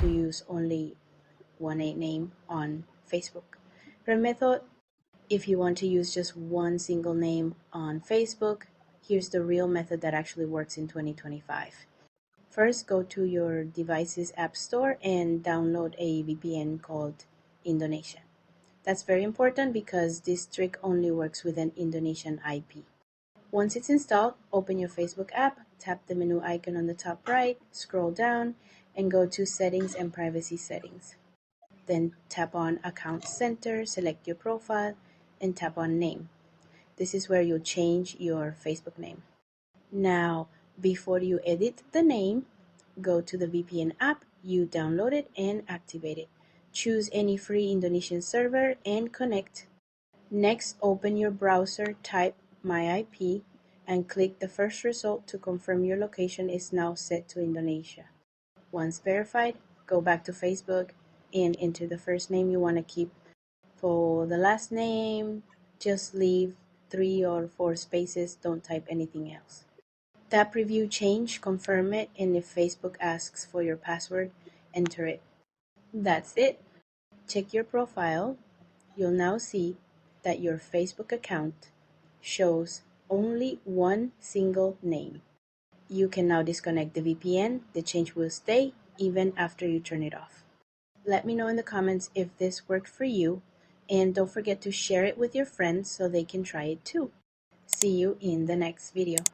to use only one name on Facebook. Per method, if you want to use just one single name on Facebook, here's the real method that actually works in 2025. First, go to your device's app store and download a VPN called Indonesia. That's very important because this trick only works with an Indonesian IP. Once it's installed, open your Facebook app, tap the menu icon on the top right, scroll down, and go to Settings and Privacy Settings. Then tap on Account Center, select your profile, and tap on Name. This is where you'll change your Facebook name. Now, before you edit the name, go to the VPN app you downloaded and activate it. Choose any free Indonesian server and connect. Next, open your browser, type My IP, and click the first result to confirm your location is now set to Indonesia. Once verified, go back to Facebook and enter the first name you want to keep. For the last name, just leave 3 or 4 spaces, don't type anything else. Tap Review Change, confirm it, and if Facebook asks for your password, enter it. That's it. Check your profile. You'll now see that your Facebook account shows only one single name. You can now disconnect the VPN. The change will stay even after you turn it off. Let me know in the comments if this worked for you, and don't forget to share it with your friends so they can try it too. See you in the next video.